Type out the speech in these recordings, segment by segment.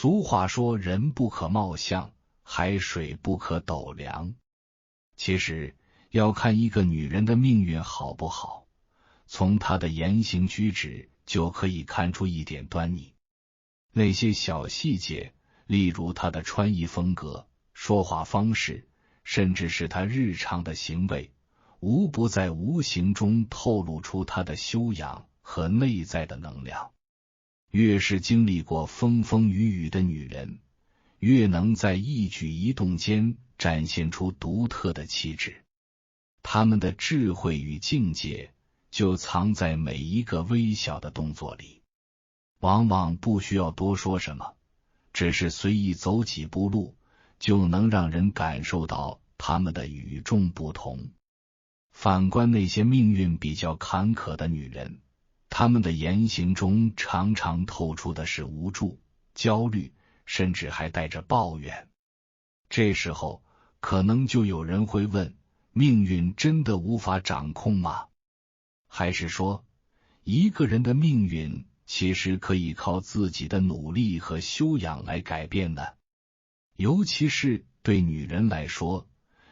俗话说人不可貌相，海水不可斗量。其实要看一个女人的命运好不好，从她的言行举止就可以看出一点端倪。那些小细节，例如她的穿衣风格、说话方式，甚至是她日常的行为，无不在无形中透露出她的修养和内在的能量。越是经历过风风雨雨的女人，越能在一举一动间展现出独特的气质。她们的智慧与境界就藏在每一个微小的动作里，往往不需要多说什么，只是随意走几步路，就能让人感受到她们的与众不同。反观那些命运比较坎坷的女人，她们的言行中常常透出的是无助、焦虑，甚至还带着抱怨。这时候，可能就有人会问，命运真的无法掌控吗？还是说，一个人的命运其实可以靠自己的努力和修养来改变呢？尤其是对女人来说，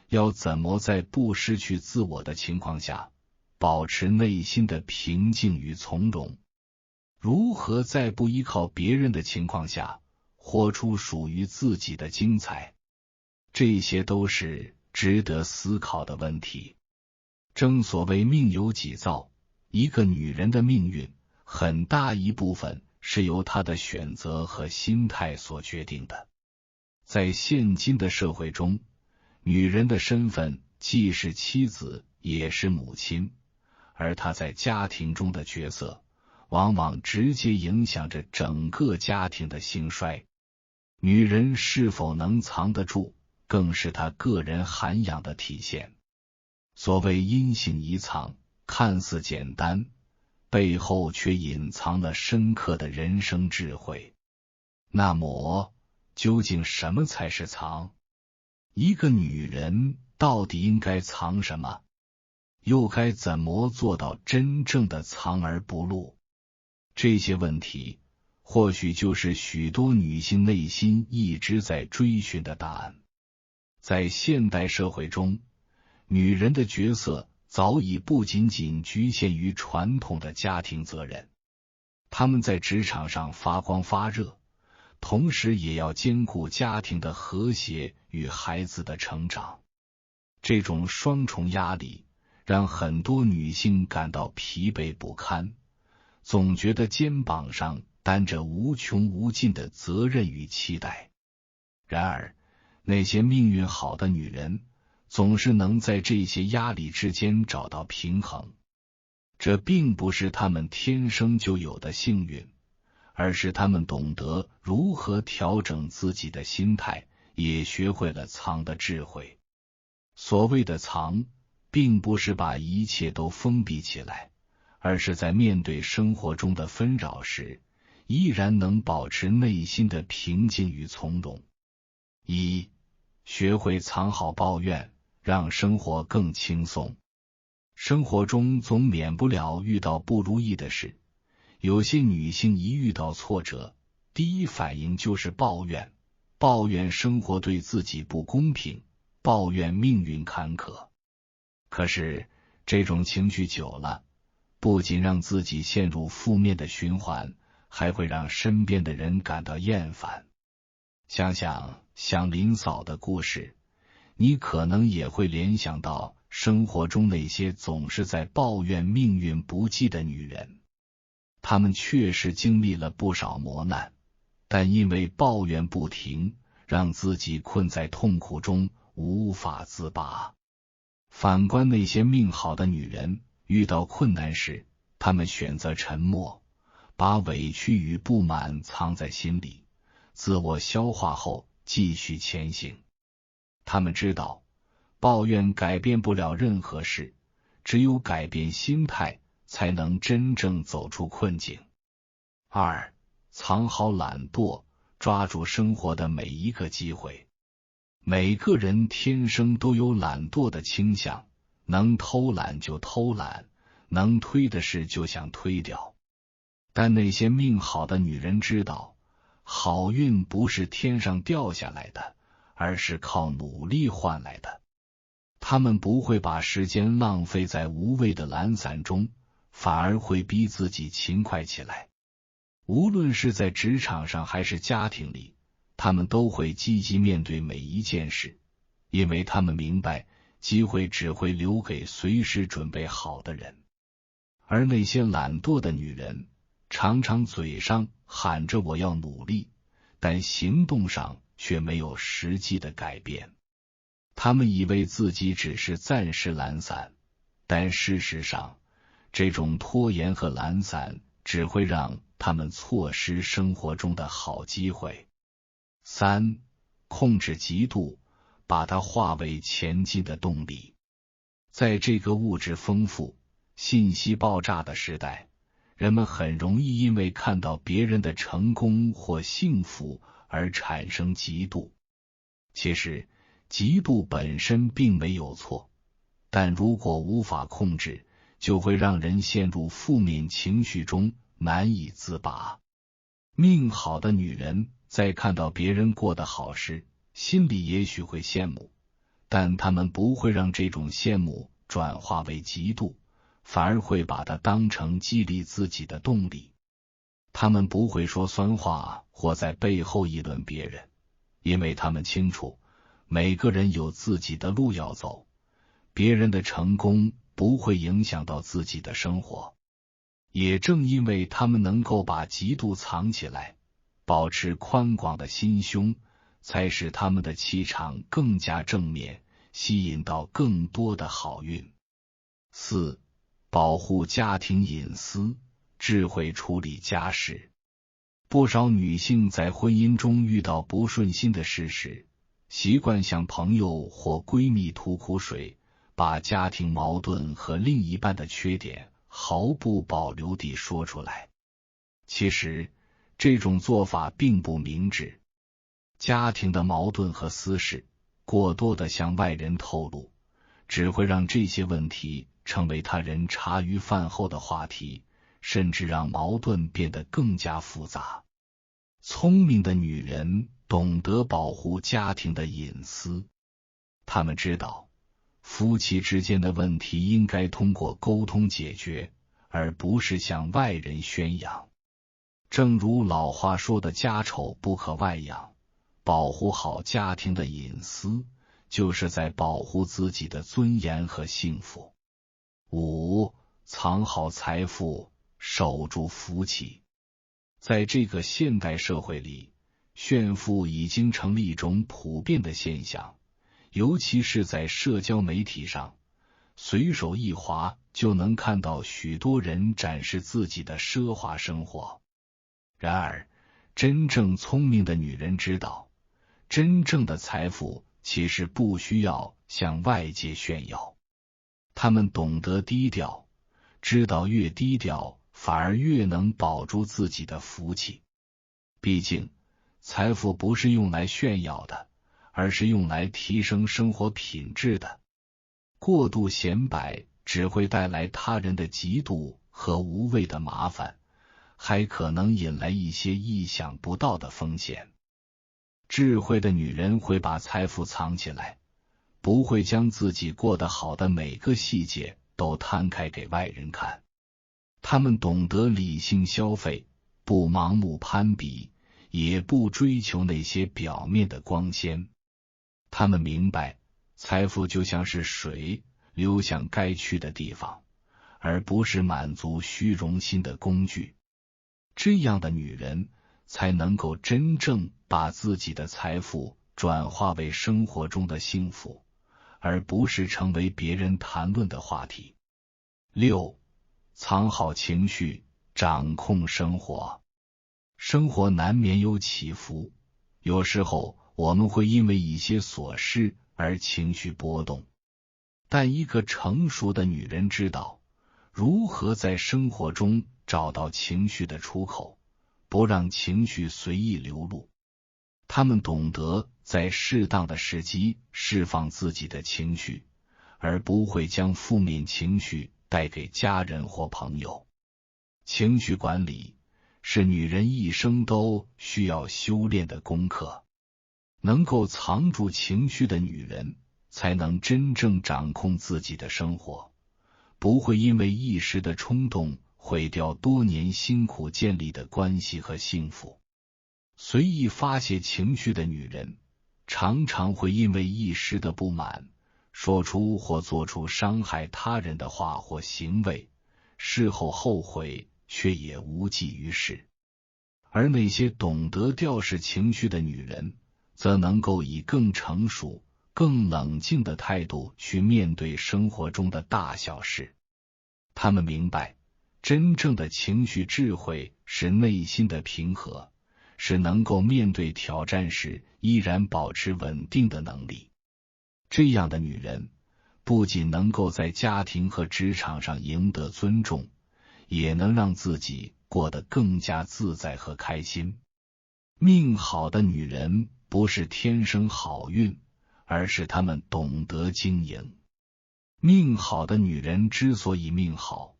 要怎么在不失去自我的情况下，保持内心的平静与从容？如何在不依靠别人的情况下，活出属于自己的精彩？这些都是值得思考的问题。正所谓命由己造，一个女人的命运，很大一部分是由她的选择和心态所决定的。在现今的社会中，女人的身份既是妻子，也是母亲，而她在家庭中的角色，往往直接影响着整个家庭的兴衰。女人是否能藏得住，更是她个人涵养的体现。所谓阴性宜藏，看似简单，背后却隐藏了深刻的人生智慧。那么，究竟什么才是藏？一个女人到底应该藏什么？又该怎么做到真正的藏而不露？这些问题，或许就是许多女性内心一直在追寻的答案。在现代社会中，女人的角色早已不仅仅局限于传统的家庭责任，她们在职场上发光发热，同时也要兼顾家庭的和谐与孩子的成长。这种双重压力让很多女性感到疲惫不堪，总觉得肩膀上担着无穷无尽的责任与期待。然而，那些命运好的女人总是能在这些压力之间找到平衡。这并不是她们天生就有的幸运，而是她们懂得如何调整自己的心态，也学会了藏的智慧。所谓的藏，并不是把一切都封闭起来，而是在面对生活中的纷扰时，依然能保持内心的平静与从容。一、学会藏好抱怨，让生活更轻松。生活中总免不了遇到不如意的事，有些女性一遇到挫折，第一反应就是抱怨，抱怨生活对自己不公平，抱怨命运坎坷。可是，这种情绪久了，不仅让自己陷入负面的循环，还会让身边的人感到厌烦。想想像林嫂的故事，你可能也会联想到生活中那些总是在抱怨命运不济的女人。她们确实经历了不少磨难，但因为抱怨不停，让自己困在痛苦中无法自拔。反观那些命好的女人，遇到困难时，她们选择沉默，把委屈与不满藏在心里，自我消化后继续前行。她们知道，抱怨改变不了任何事，只有改变心态，才能真正走出困境。二、藏好懒惰，抓住生活的每一个机会。每个人天生都有懒惰的倾向，能偷懒就偷懒，能推的事就想推掉。但那些命好的女人知道，好运不是天上掉下来的，而是靠努力换来的。他们不会把时间浪费在无谓的懒散中，反而会逼自己勤快起来。无论是在职场上还是家庭里，他们都会积极面对每一件事，因为他们明白机会只会留给随时准备好的人。而那些懒惰的女人，常常嘴上喊着我要努力，但行动上却没有实际的改变。他们以为自己只是暂时懒散，但事实上，这种拖延和懒散只会让他们错失生活中的好机会。3. 控制嫉妒，把它化为前进的动力。在这个物质丰富、信息爆炸的时代，人们很容易因为看到别人的成功或幸福而产生嫉妒。其实，嫉妒本身并没有错，但如果无法控制，就会让人陷入负面情绪中，难以自拔。命好的女人在看到别人过得好时，心里也许会羡慕，但她们不会让这种羡慕转化为嫉妒，反而会把它当成激励自己的动力。她们不会说酸话或在背后议论别人，因为她们清楚，每个人有自己的路要走，别人的成功不会影响到自己的生活。也正因为他们能够把嫉妒藏起来，保持宽广的心胸，才使他们的气场更加正面，吸引到更多的好运。4. 保护家庭隐私，智慧处理家事。不少女性在婚姻中遇到不顺心的事时，习惯向朋友或闺蜜吐苦水，把家庭矛盾和另一半的缺点毫不保留地说出来。其实，这种做法并不明智。家庭的矛盾和私事，过多地向外人透露，只会让这些问题成为他人茶余饭后的话题，甚至让矛盾变得更加复杂。聪明的女人懂得保护家庭的隐私，她们知道，夫妻之间的问题应该通过沟通解决，而不是向外人宣扬。正如老话说的，家丑不可外扬，保护好家庭的隐私，就是在保护自己的尊严和幸福。5. 藏好财富，守住福气。在这个现代社会里，炫富已经成了一种普遍的现象，尤其是在社交媒体上，随手一滑就能看到许多人展示自己的奢华生活。然而，真正聪明的女人知道，真正的财富其实不需要向外界炫耀。她们懂得低调，知道越低调反而越能保住自己的福气。毕竟，财富不是用来炫耀的，而是用来提升生活品质的。过度显摆只会带来他人的嫉妒和无谓的麻烦，还可能引来一些意想不到的风险。智慧的女人会把财富藏起来，不会将自己过得好的每个细节都摊开给外人看。她们懂得理性消费，不盲目攀比，也不追求那些表面的光鲜。她们明白，财富就像是水，流向该去的地方，而不是满足虚荣心的工具。这样的女人才能够真正把自己的财富转化为生活中的幸福，而不是成为别人谈论的话题。6. 藏好情绪，掌控生活。生活难免有起伏，有时候我们会因为一些琐事而情绪波动，但一个成熟的女人知道如何在生活中找到情绪的出口，不让情绪随意流露。她们懂得在适当的时机释放自己的情绪，而不会将负面情绪带给家人或朋友。情绪管理是女人一生都需要修炼的功课。能够藏住情绪的女人，才能真正掌控自己的生活，不会因为一时的冲动毁掉多年辛苦建立的关系和幸福。随意发泄情绪的女人，常常会因为一时的不满，说出或做出伤害他人的话或行为，事后后悔却也无济于事。而那些懂得调试情绪的女人，则能够以更成熟、更冷静的态度去面对生活中的大小事。她们明白，真正的情绪智慧是内心的平和，是能够面对挑战时依然保持稳定的能力。这样的女人，不仅能够在家庭和职场上赢得尊重，也能让自己过得更加自在和开心。命好的女人不是天生好运，而是她们懂得经营。命好的女人之所以命好，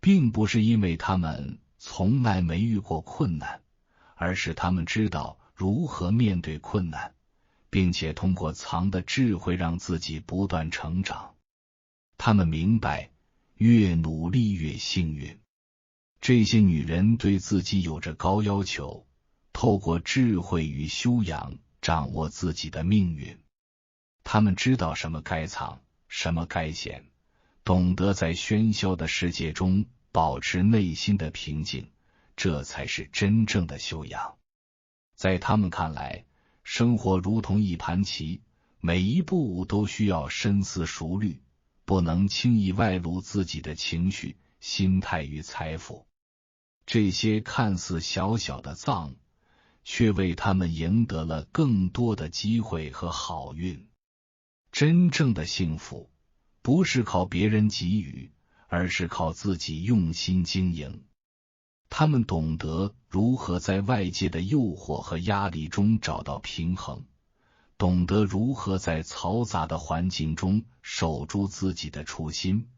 并不是因为她们从来没遇过困难，而是她们知道如何面对困难，并且通过藏的智慧让自己不断成长。她们明白，越努力越幸运。这些女人对自己有着高要求，透过智慧与修养掌握自己的命运。她们知道什么该藏，什么该显，懂得在喧嚣的世界中保持内心的平静，这才是真正的修养。在她们看来，生活如同一盘棋，每一步都需要深思熟虑，不能轻易外露自己的情绪、心态与财富。这些看似小小的藏，却为他们赢得了更多的机会和好运。真正的幸福，不是靠别人给予，而是靠自己用心经营。他们懂得如何在外界的诱惑和压力中找到平衡，懂得如何在嘈杂的环境中守住自己的初心，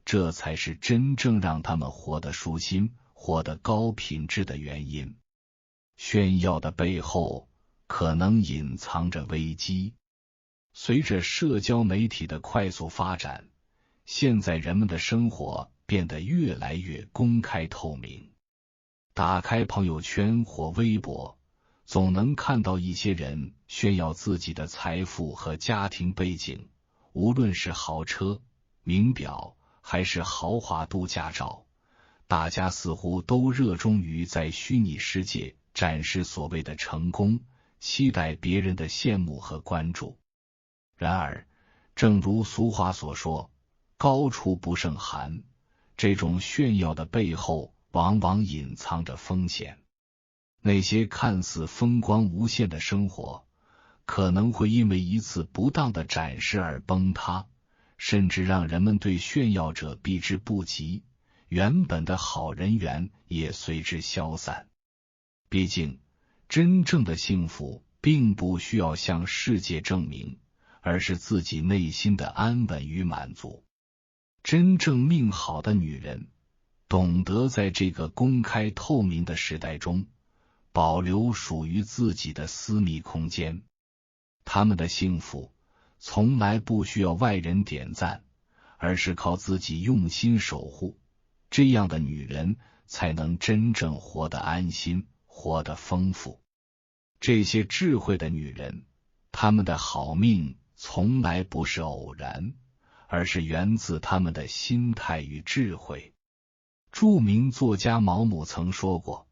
这才是真正让他们活得舒心、活得高品质的原因。炫耀的背后，可能隐藏着危机。随着社交媒体的快速发展，现在人们的生活变得越来越公开透明。打开朋友圈或微博，总能看到一些人炫耀自己的财富和家庭背景，无论是豪车、名表，还是豪华度假照，大家似乎都热衷于在虚拟世界展示所谓的成功，期待别人的羡慕和关注。然而，正如俗话所说，高处不胜寒，这种炫耀的背后往往隐藏着风险。那些看似风光无限的生活，可能会因为一次不当的展示而崩塌，甚至让人们对炫耀者避之不及，原本的好人缘也随之消散。毕竟，真正的幸福并不需要向世界证明，而是自己内心的安稳与满足。真正命好的女人，懂得在这个公开透明的时代中，保留属于自己的私密空间。她们的幸福，从来不需要外人点赞，而是靠自己用心守护。这样的女人，才能真正活得安心，活得丰富。这些智慧的女人，她们的好命从来不是偶然，而是源自她们的心态与智慧。著名作家毛姆曾说过，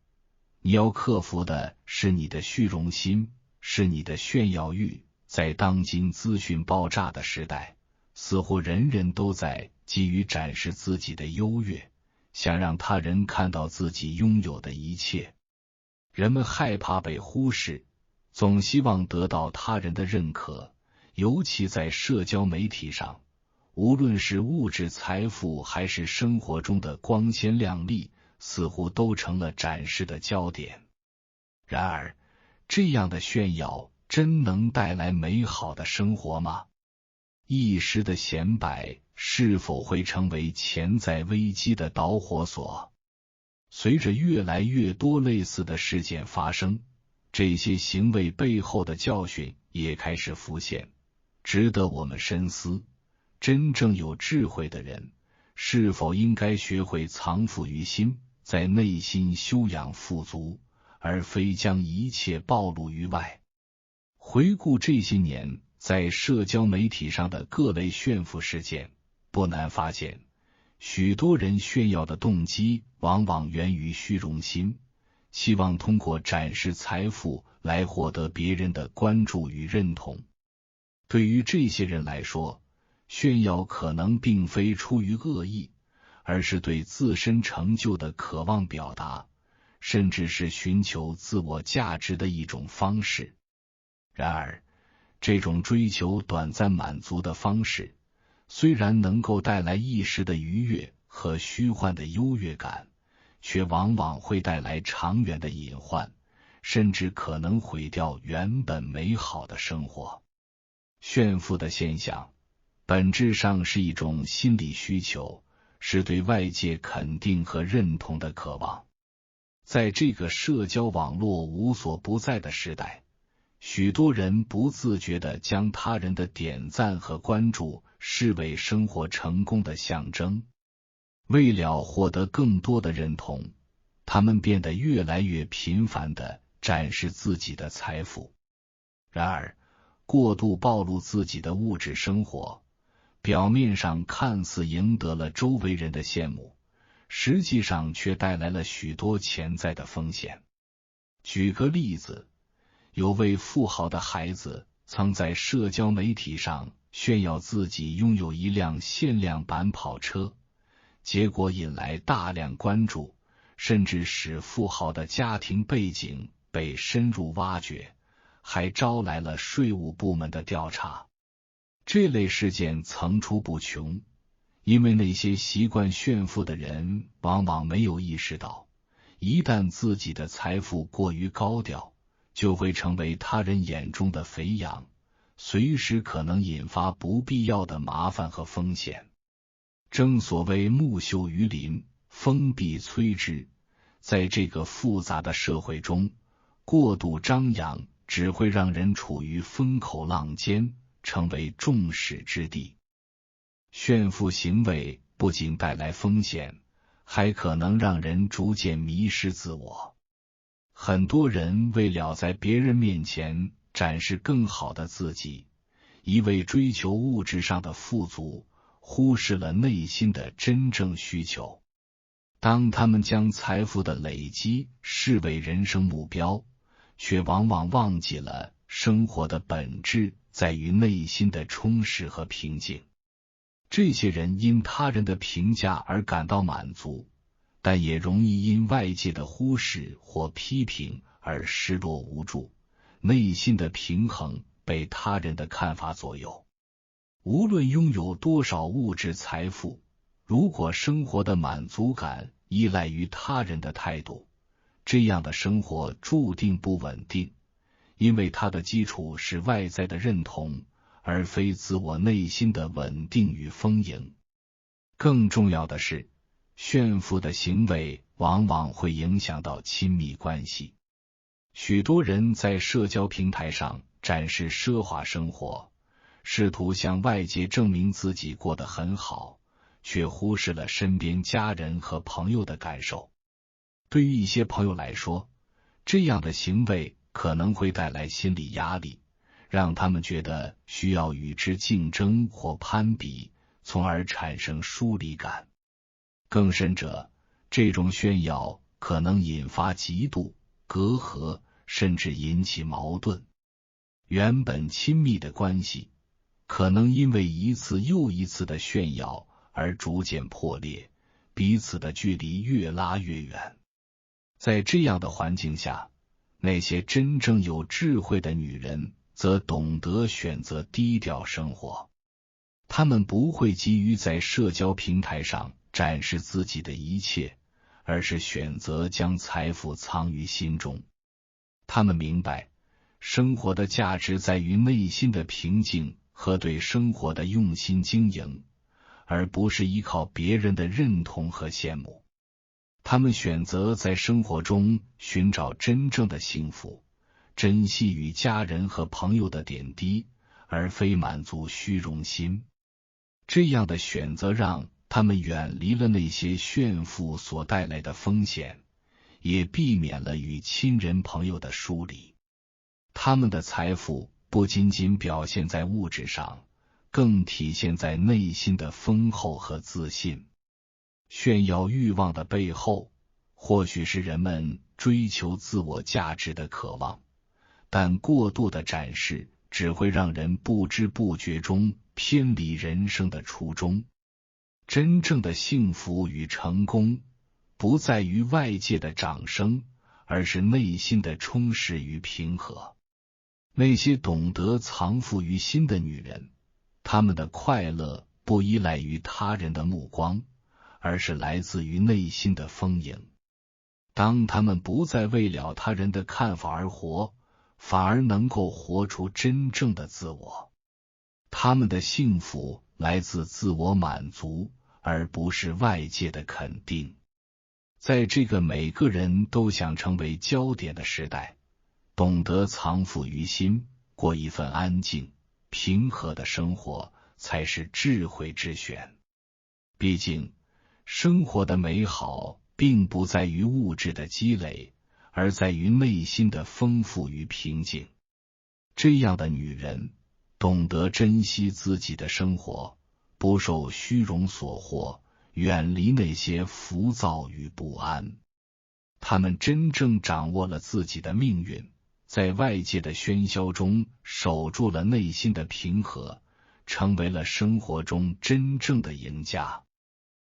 你要克服的是你的虚荣心，是你的炫耀欲。在当今资讯爆炸的时代，似乎人人都在急于展示自己的优越，想让他人看到自己拥有的一切。人们害怕被忽视，总希望得到他人的认可，尤其在社交媒体上，无论是物质财富还是生活中的光鲜亮丽，似乎都成了展示的焦点。然而，这样的炫耀真能带来美好的生活吗？一时的显摆是否会成为潜在危机的导火索？随着越来越多类似的事件发生，这些行为背后的教训也开始浮现，值得我们深思。真正有智慧的人，是否应该学会藏富于心，在内心修养富足，而非将一切暴露于外？回顾这些年在社交媒体上的各类炫富事件，不难发现，许多人炫耀的动机往往源于虚荣心，希望通过展示财富来获得别人的关注与认同。对于这些人来说，炫耀可能并非出于恶意，而是对自身成就的渴望表达，甚至是寻求自我价值的一种方式。然而，这种追求短暂满足的方式，虽然能够带来一时的愉悦和虚幻的优越感，却往往会带来长远的隐患，甚至可能毁掉原本美好的生活。炫富的现象本质上是一种心理需求，是对外界肯定和认同的渴望。在这个社交网络无所不在的时代，许多人不自觉地将他人的点赞和关注视为生活成功的象征。为了获得更多的认同，他们变得越来越频繁地展示自己的财富。然而，过度暴露自己的物质生活，表面上看似赢得了周围人的羡慕，实际上却带来了许多潜在的风险。举个例子，有位富豪的孩子曾在社交媒体上炫耀自己拥有一辆限量版跑车，结果引来大量关注，甚至使富豪的家庭背景被深入挖掘，还招来了税务部门的调查。这类事件层出不穷，因为那些习惯炫富的人往往没有意识到，一旦自己的财富过于高调，就会成为他人眼中的肥羊，随时可能引发不必要的麻烦和风险。正所谓木秀于林，风必摧之，在这个复杂的社会中，过度张扬只会让人处于风口浪尖，成为众矢之的。炫富行为不仅带来风险，还可能让人逐渐迷失自我。很多人为了在别人面前展示更好的自己，一味追求物质上的富足，忽视了内心的真正需求。当他们将财富的累积视为人生目标，却往往忘记了生活的本质在于内心的充实和平静。这些人因他人的评价而感到满足，但也容易因外界的忽视或批评而失落无助，内心的平衡被他人的看法左右。无论拥有多少物质财富，如果生活的满足感依赖于他人的态度，这样的生活注定不稳定，因为它的基础是外在的认同，而非自我内心的稳定与丰盈。更重要的是，炫富的行为往往会影响到亲密关系。许多人在社交平台上展示奢华生活，试图向外界证明自己过得很好，却忽视了身边家人和朋友的感受。对于一些朋友来说，这样的行为可能会带来心理压力，让他们觉得需要与之竞争或攀比，从而产生疏离感。更甚者，这种炫耀可能引发嫉妒、隔阂，甚至引起矛盾。原本亲密的关系，可能因为一次又一次的炫耀而逐渐破裂，彼此的距离越拉越远。在这样的环境下，那些真正有智慧的女人则懂得选择低调生活。她们不会急于在社交平台上展示自己的一切，而是选择将财富藏于心中。她们明白，生活的价值在于内心的平静和对生活的用心经营，而不是依靠别人的认同和羡慕。他们选择在生活中寻找真正的幸福，珍惜与家人和朋友的点滴，而非满足虚荣心。这样的选择让他们远离了那些炫富所带来的风险，也避免了与亲人朋友的疏离。他们的财富不仅仅表现在物质上，更体现在内心的丰厚和自信。炫耀欲望的背后，或许是人们追求自我价值的渴望，但过度的展示只会让人不知不觉中偏离人生的初衷。真正的幸福与成功，不在于外界的掌声，而是内心的充实与平和。那些懂得藏富于心的女人，她们的快乐不依赖于他人的目光，而是来自于内心的丰盈。当她们不再为了他人的看法而活，反而能够活出真正的自我。她们的幸福来自自我满足，而不是外界的肯定。在这个每个人都想成为焦点的时代，懂得藏富于心，过一份安静、平和的生活，才是智慧之选。毕竟，生活的美好并不在于物质的积累，而在于内心的丰富与平静。这样的女人，懂得珍惜自己的生活，不受虚荣所惑，远离那些浮躁与不安。她们真正掌握了自己的命运，在外界的喧嚣中守住了内心的平和，成为了生活中真正的赢家。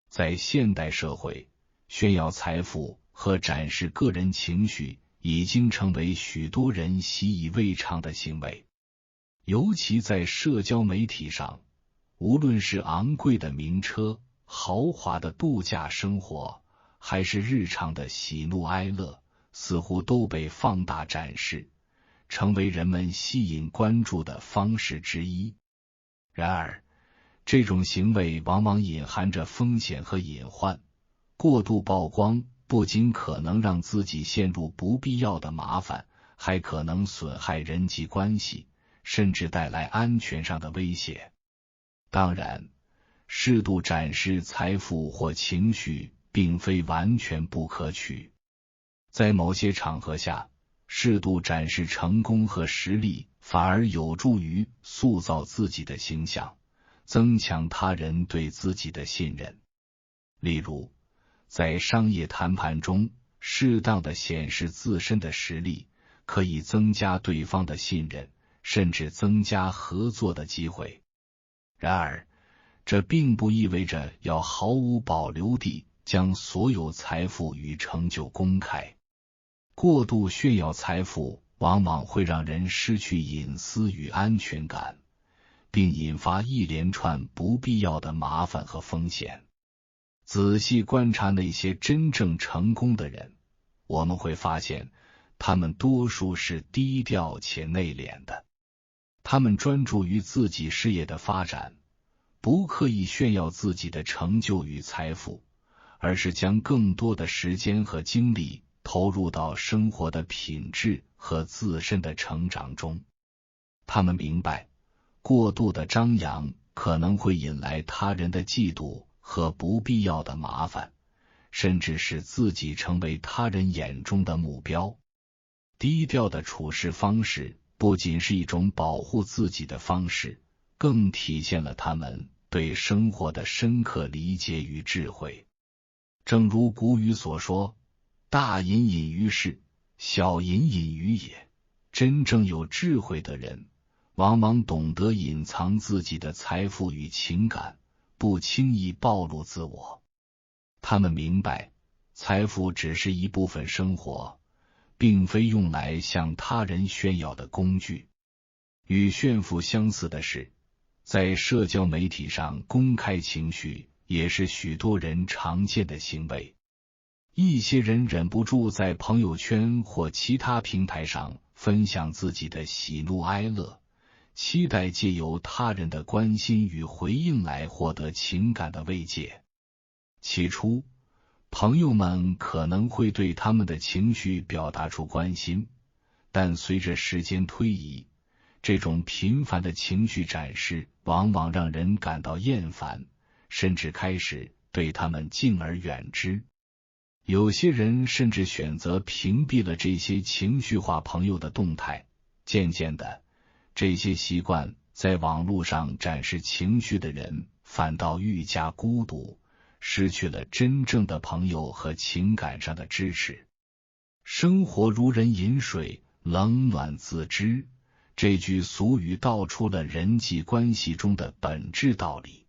在现代社会，炫耀财富和展示个人情绪已经成为许多人习以为常的行为。尤其在社交媒体上，无论是昂贵的名车、豪华的度假生活，还是日常的喜怒哀乐，似乎都被放大展示，成为人们吸引关注的方式之一。然而，这种行为往往隐含着风险和隐患，过度曝光不仅可能让自己陷入不必要的麻烦，还可能损害人际关系，甚至带来安全上的威胁。当然，适度展示财富或情绪并非完全不可取。在某些场合下，适度展示成功和实力反而有助于塑造自己的形象，增强他人对自己的信任。例如，在商业谈判中，适当的显示自身的实力，可以增加对方的信任，甚至增加合作的机会。然而，这并不意味着要毫无保留地将所有财富与成就公开。过度炫耀财富往往会让人失去隐私与安全感，并引发一连串不必要的麻烦和风险。仔细观察那些真正成功的人，我们会发现，他们多数是低调且内敛的。他们专注于自己事业的发展，不刻意炫耀自己的成就与财富，而是将更多的时间和精力投入到生活的品质和自身的成长中。他们明白，过度的张扬可能会引来他人的嫉妒和不必要的麻烦，甚至使自己成为他人眼中的目标。低调的处事方式不仅是一种保护自己的方式，更体现了他们对生活的深刻理解与智慧。正如古语所说，大隐隐于市，小隐隐于野。真正有智慧的人，往往懂得隐藏自己的财富与情感，不轻易暴露自我。他们明白，财富只是一部分生活，并非用来向他人炫耀的工具。与炫富相似的是，在社交媒体上公开情绪也是许多人常见的行为。一些人忍不住在朋友圈或其他平台上分享自己的喜怒哀乐，期待借由他人的关心与回应来获得情感的慰藉。起初，朋友们可能会对他们的情绪表达出关心，但随着时间推移，这种频繁的情绪展示往往让人感到厌烦，甚至开始对他们敬而远之。有些人甚至选择屏蔽了这些情绪化朋友的动态，渐渐的，这些习惯在网络上展示情绪的人反倒愈加孤独，失去了真正的朋友和情感上的支持。生活如人饮水，冷暖自知，这句俗语道出了人际关系中的本质道理。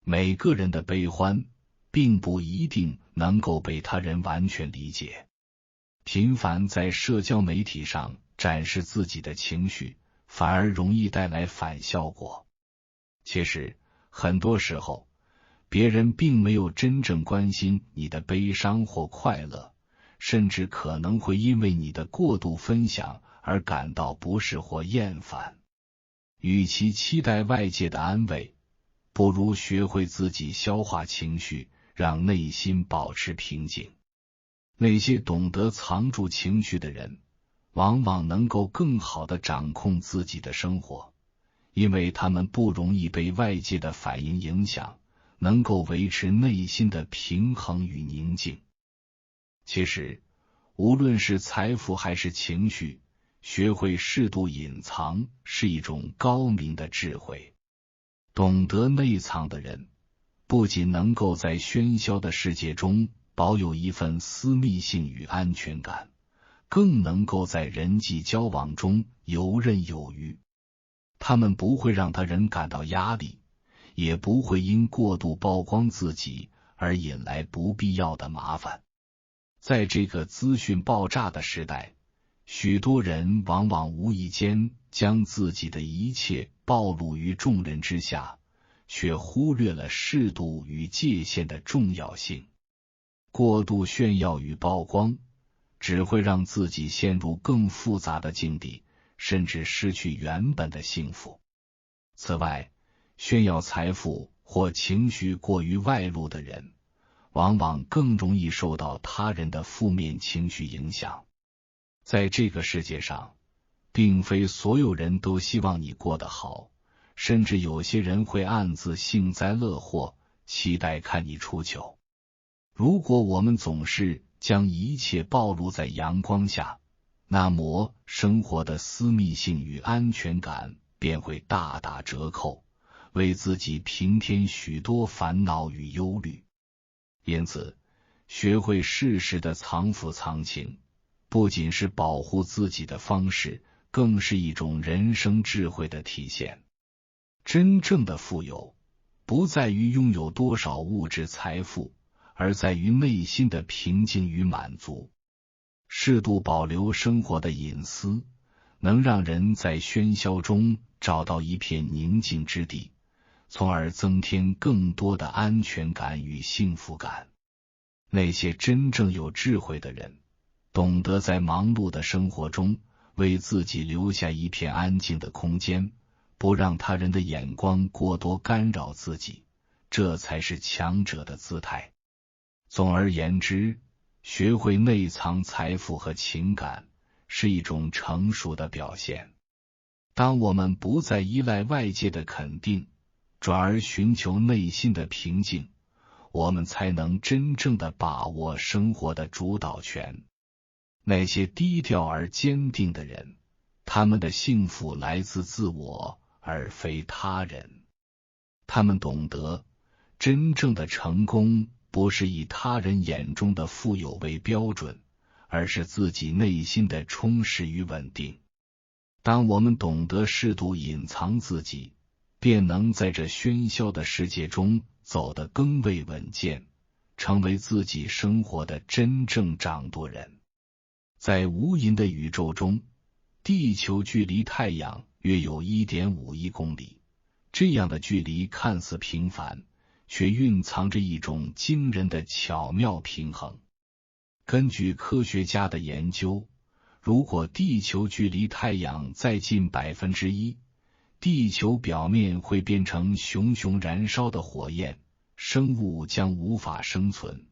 每个人的悲欢并不一定能够被他人完全理解。频繁在社交媒体上展示自己的情绪，反而容易带来反效果。其实，很多时候，别人并没有真正关心你的悲伤或快乐，甚至可能会因为你的过度分享而感到不适或厌烦。与其期待外界的安慰，不如学会自己消化情绪，让内心保持平静。那些懂得藏住情绪的人，往往能够更好地掌控自己的生活，因为他们不容易被外界的反应影响，能够维持内心的平衡与宁静。其实，无论是财富还是情绪，学会适度隐藏是一种高明的智慧。懂得内藏的人，不仅能够在喧嚣的世界中保有一份私密性与安全感，更能够在人际交往中游刃有余。他们不会让他人感到压力，也不会因过度曝光自己而引来不必要的麻烦。在这个资讯爆炸的时代，许多人往往无意间将自己的一切暴露于众人之下，却忽略了适度与界限的重要性。过度炫耀与曝光，只会让自己陷入更复杂的境地，甚至失去原本的幸福。此外，炫耀财富或情绪过于外露的人，往往更容易受到他人的负面情绪影响。在这个世界上，并非所有人都希望你过得好，甚至有些人会暗自幸灾乐祸，期待看你出糗。如果我们总是将一切暴露在阳光下，那么生活的私密性与安全感便会大打折扣，为自己平添许多烦恼与忧虑。因此，学会适时的藏富藏情，不仅是保护自己的方式，更是一种人生智慧的体现。真正的富有，不在于拥有多少物质财富，而在于内心的平静与满足。适度保留生活的隐私，能让人在喧嚣中找到一片宁静之地，从而增添更多的安全感与幸福感。那些真正有智慧的人，懂得在忙碌的生活中为自己留下一片安静的空间，不让他人的眼光过多干扰自己，这才是强者的姿态。总而言之，学会内藏财富和情感，是一种成熟的表现。当我们不再依赖外界的肯定，转而寻求内心的平静，我们才能真正的把握生活的主导权。那些低调而坚定的人，他们的幸福来自自我，而非他人。他们懂得，真正的成功不是以他人眼中的富有为标准，而是自己内心的充实与稳定。当我们懂得适度隐藏自己，便能在这喧嚣的世界中走得更为稳健，成为自己生活的真正掌舵人。在无垠的宇宙中，地球距离太阳约有 1.5 亿公里，这样的距离看似平凡，却蕴藏着一种惊人的巧妙平衡。根据科学家的研究，如果地球距离太阳再近 1%， 地球表面会变成熊熊燃烧的火焰，生物将无法生存。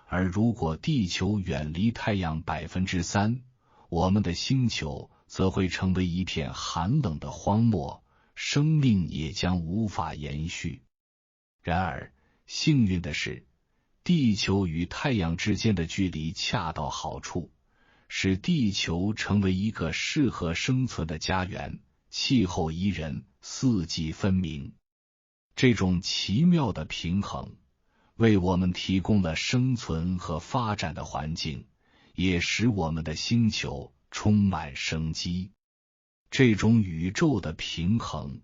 而如果地球远离太阳3%，我们的星球则会成为一片寒冷的荒漠，生命也将无法延续。然而，幸运的是，地球与太阳之间的距离恰到好处，使地球成为一个适合生存的家园，气候宜人，四季分明。这种奇妙的平衡，为我们提供了生存和发展的环境，也使我们的星球充满生机。这种宇宙的平衡，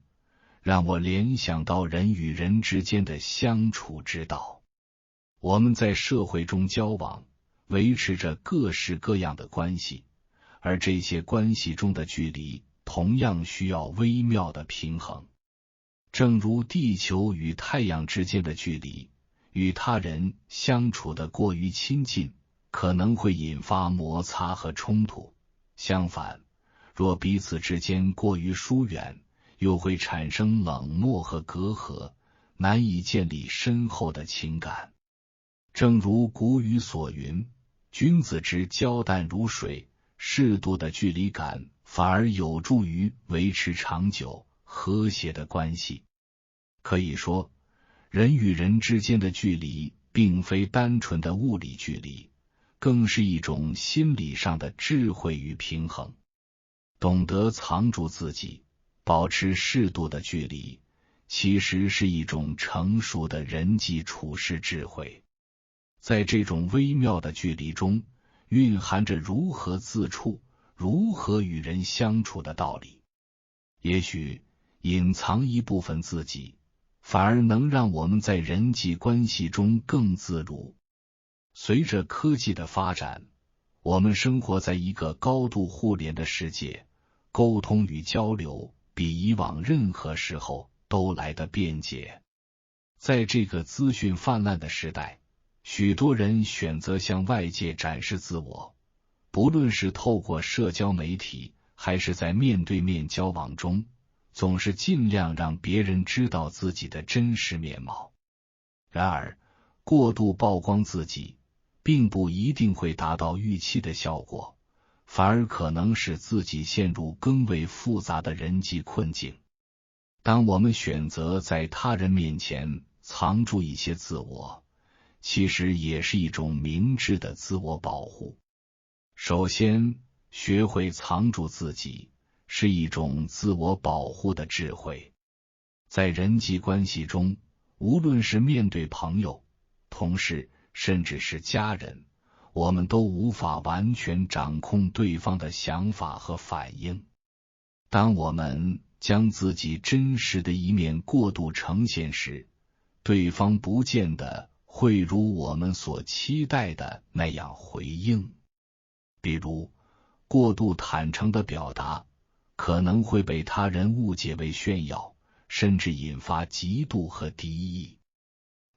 让我联想到人与人之间的相处之道。我们在社会中交往，维持着各式各样的关系，而这些关系中的距离同样需要微妙的平衡。正如地球与太阳之间的距离，与他人相处的过于亲近，可能会引发摩擦和冲突。相反，若彼此之间过于疏远，又会产生冷漠和隔阂，难以建立深厚的情感。正如古语所云，君子之交淡如水，适度的距离感反而有助于维持长久和谐的关系。可以说，人与人之间的距离并非单纯的物理距离，更是一种心理上的智慧与平衡。懂得藏住自己，保持适度的距离，其实是一种成熟的人际处事智慧。在这种微妙的距离中，蕴含着如何自处、如何与人相处的道理。也许隐藏一部分自己，反而能让我们在人际关系中更自如。随着科技的发展，我们生活在一个高度互联的世界，沟通与交流比以往任何时候都来得便捷。在这个资讯泛滥的时代，许多人选择向外界展示自我，不论是透过社交媒体，还是在面对面交往中，总是尽量让别人知道自己的真实面貌。然而，过度曝光自己，并不一定会达到预期的效果，反而可能使自己陷入更为复杂的人际困境。当我们选择在他人面前藏住一些自我，其实也是一种明智的自我保护。首先，学会藏住自己，是一种自我保护的智慧。在人际关系中，无论是面对朋友、同事，甚至是家人，我们都无法完全掌控对方的想法和反应。当我们将自己真实的一面过度呈现时，对方不见得会如我们所期待的那样回应。比如，过度坦诚的表达可能会被他人误解为炫耀，甚至引发嫉妒和敌意。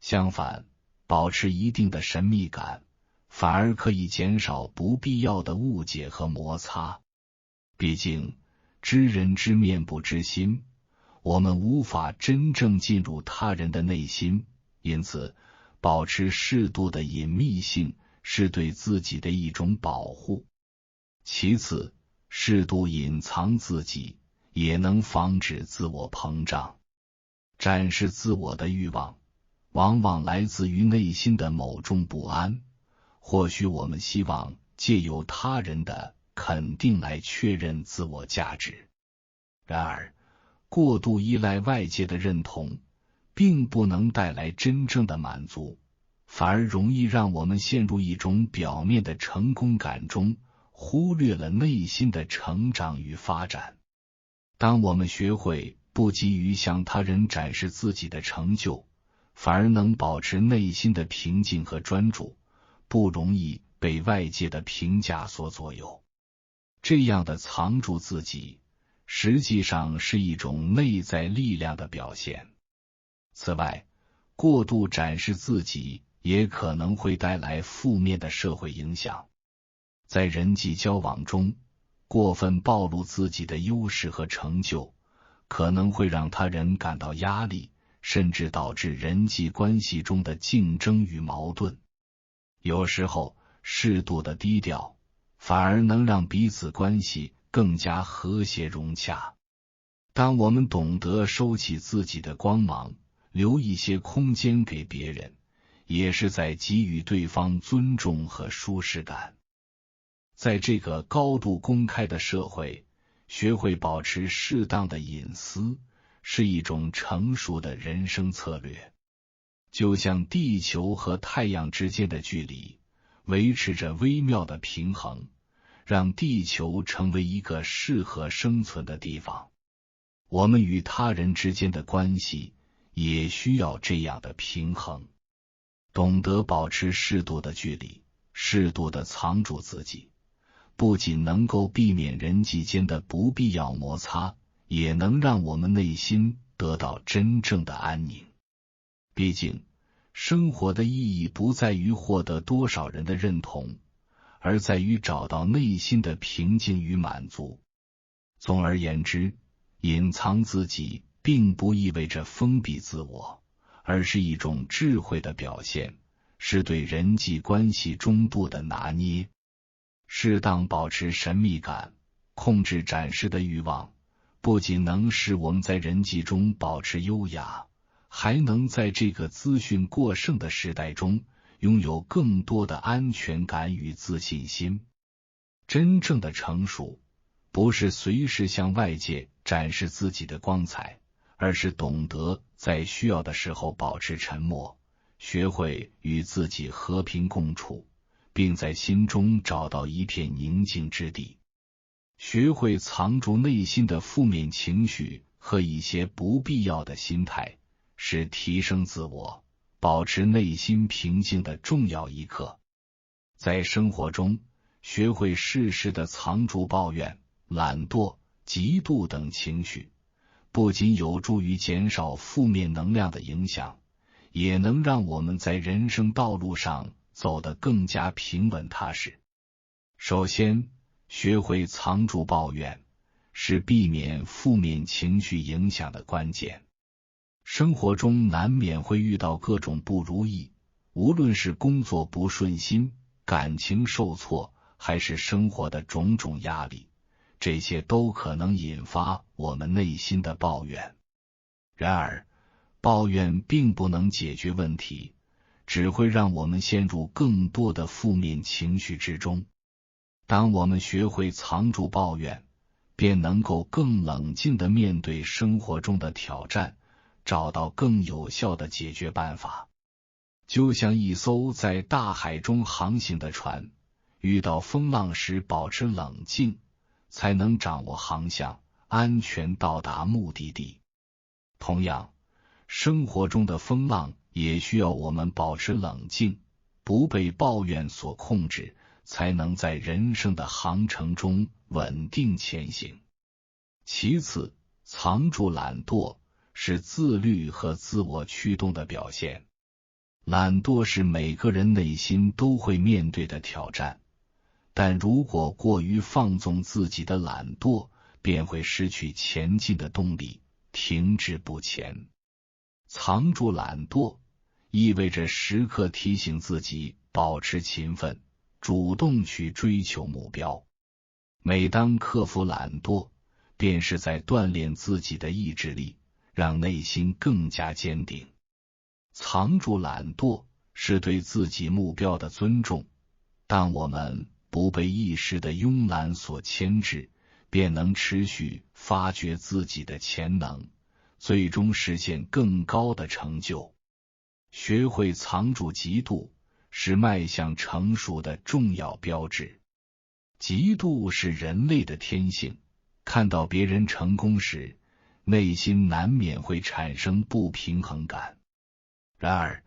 相反，保持一定的神秘感，反而可以减少不必要的误解和摩擦。毕竟，知人知面不知心，我们无法真正进入他人的内心，因此保持适度的隐秘性是对自己的一种保护。其次，适度隐藏自己也能防止自我膨胀。展示自我的欲望往往来自于内心的某种不安，或许我们希望借由他人的肯定来确认自我价值。然而，过度依赖外界的认同，并不能带来真正的满足，反而容易让我们陷入一种表面的成功感中，忽略了内心的成长与发展。当我们学会不急于向他人展示自己的成就，反而能保持内心的平静和专注，不容易被外界的评价所左右。这样的藏住自己，实际上是一种内在力量的表现。此外，过度展示自己也可能会带来负面的社会影响。在人际交往中，过分暴露自己的优势和成就，可能会让他人感到压力，甚至导致人际关系中的竞争与矛盾。有时候适度的低调，反而能让彼此关系更加和谐融洽。当我们懂得收起自己的光芒，留一些空间给别人，也是在给予对方尊重和舒适感。在这个高度公开的社会，学会保持适当的隐私，是一种成熟的人生策略。就像地球和太阳之间的距离，维持着微妙的平衡，让地球成为一个适合生存的地方。我们与他人之间的关系也需要这样的平衡，懂得保持适度的距离，适度的藏住自己，不仅能够避免人际间的不必要摩擦，也能让我们内心得到真正的安宁。毕竟，生活的意义不在于获得多少人的认同，而在于找到内心的平静与满足。总而言之，隐藏自己并不意味着封闭自我，而是一种智慧的表现，是对人际关系中度的拿捏。适当保持神秘感，控制展示的欲望，不仅能使我们在人际中保持优雅，还能在这个资讯过剩的时代中拥有更多的安全感与自信心。真正的成熟，不是随时向外界展示自己的光彩，而是懂得在需要的时候保持沉默，学会与自己和平共处，并在心中找到一片宁静之地。学会藏住内心的负面情绪和一些不必要的心态，是提升自我、保持内心平静的重要一课。在生活中，学会适时的藏住抱怨、懒惰、嫉妒等情绪，不仅有助于减少负面能量的影响，也能让我们在人生道路上走得更加平稳踏实。首先，学会藏住抱怨，是避免负面情绪影响的关键。生活中难免会遇到各种不如意，无论是工作不顺心、感情受挫，还是生活的种种压力，这些都可能引发我们内心的抱怨。然而，抱怨并不能解决问题，只会让我们陷入更多的负面情绪之中。当我们学会藏住抱怨，便能够更冷静地面对生活中的挑战，找到更有效的解决办法。就像一艘在大海中航行的船，遇到风浪时保持冷静，才能掌握航向，安全到达目的地。同样，生活中的风浪也需要我们保持冷静，不被抱怨所控制，才能在人生的航程中稳定前行。其次，藏住懒惰是自律和自我驱动的表现。懒惰是每个人内心都会面对的挑战，但如果过于放纵自己的懒惰，便会失去前进的动力，停滞不前。藏住懒惰，意味着时刻提醒自己保持勤奋，主动去追求目标。每当克服懒惰，便是在锻炼自己的意志力，让内心更加坚定。藏住懒惰是对自己目标的尊重，当我们不被一时的慵懒所牵制，便能持续发掘自己的潜能，最终实现更高的成就。学会藏住嫉妒，是迈向成熟的重要标志。嫉妒是人类的天性，看到别人成功时，内心难免会产生不平衡感。然而，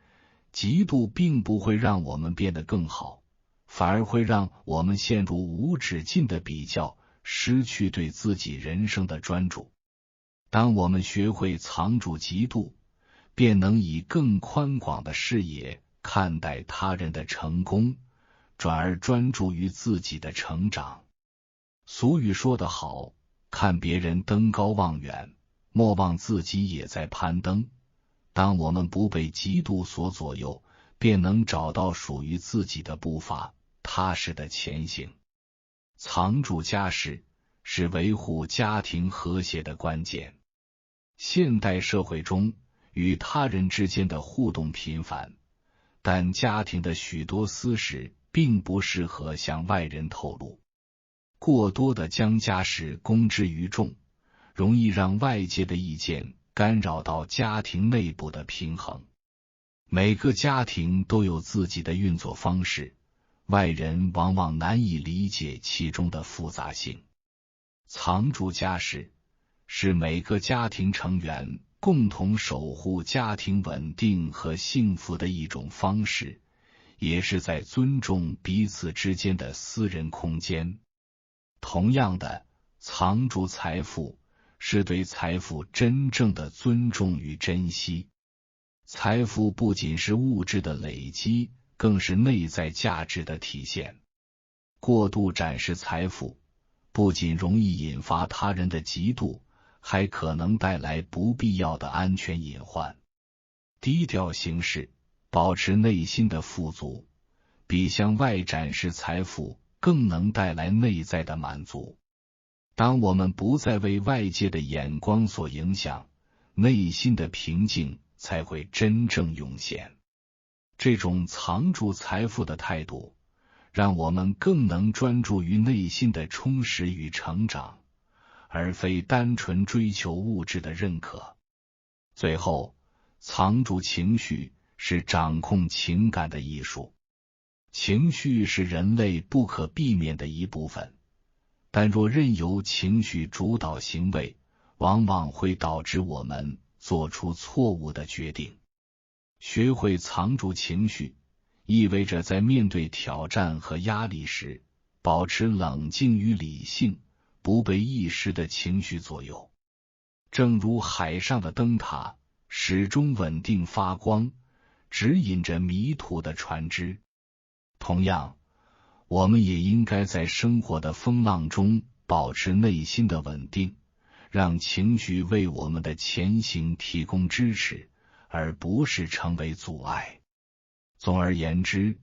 嫉妒并不会让我们变得更好，反而会让我们陷入无止境的比较，失去对自己人生的专注。当我们学会藏住嫉妒，便能以更宽广的视野看待他人的成功，转而专注于自己的成长。俗语说得好，看别人登高望远，莫忘自己也在攀登。当我们不被嫉妒所左右，便能找到属于自己的步伐，踏实的前行。藏住家事是维护家庭和谐的关键。现代社会中，与他人之间的互动频繁，但家庭的许多私事并不适合向外人透露。过多的将家事公之于众，容易让外界的意见干扰到家庭内部的平衡。每个家庭都有自己的运作方式，外人往往难以理解其中的复杂性。藏住家事是每个家庭成员共同守护家庭稳定和幸福的一种方式，也是在尊重彼此之间的私人空间。同样的，藏住财富是对财富真正的尊重与珍惜。财富不仅是物质的累积，更是内在价值的体现。过度展示财富，不仅容易引发他人的嫉妒，还可能带来不必要的安全隐患。低调行事，保持内心的富足，比向外展示财富更能带来内在的满足。当我们不再为外界的眼光所影响，内心的平静才会真正涌现。这种藏住财富的态度，让我们更能专注于内心的充实与成长，而非单纯追求物质的认可。最后，藏住情绪是掌控情感的艺术。情绪是人类不可避免的一部分，但若任由情绪主导行为，往往会导致我们做出错误的决定。学会藏住情绪，意味着在面对挑战和压力时，保持冷静与理性，不被一时的情绪左右。正如海上的灯塔，始终稳定发光，指引着迷途的船只。同样，我们也应该在生活的风浪中保持内心的稳定，让情绪为我们的前行提供支持，而不是成为阻碍。总而言之，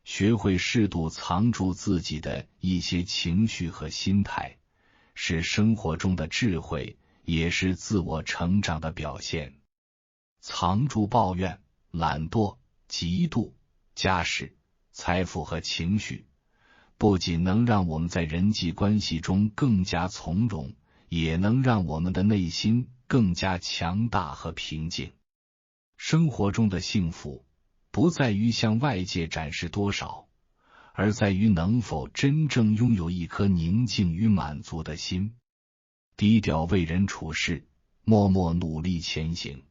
学会适度藏住自己的一些情绪和心态，是生活中的智慧，也是自我成长的表现。藏住抱怨、懒惰、嫉妒、家事、财富和情绪，不仅能让我们在人际关系中更加从容，也能让我们的内心更加强大和平静。生活中的幸福，不在于向外界展示多少，而在于能否真正拥有一颗宁静与满足的心。低调为人处事，默默努力前行，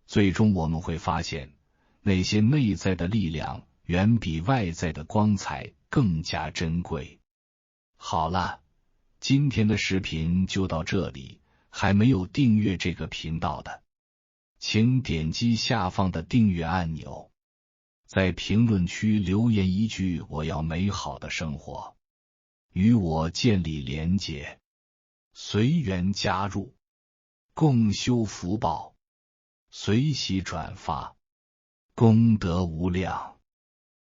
最终我们会发现，那些内在的力量远比外在的光彩更加珍贵。好了，今天的视频就到这里，还没有订阅这个频道的，请点击下方的订阅按钮，在评论区留言一句“我要美好的生活”，与我建立连结，随缘加入，共修福报，随喜转发，功德无量。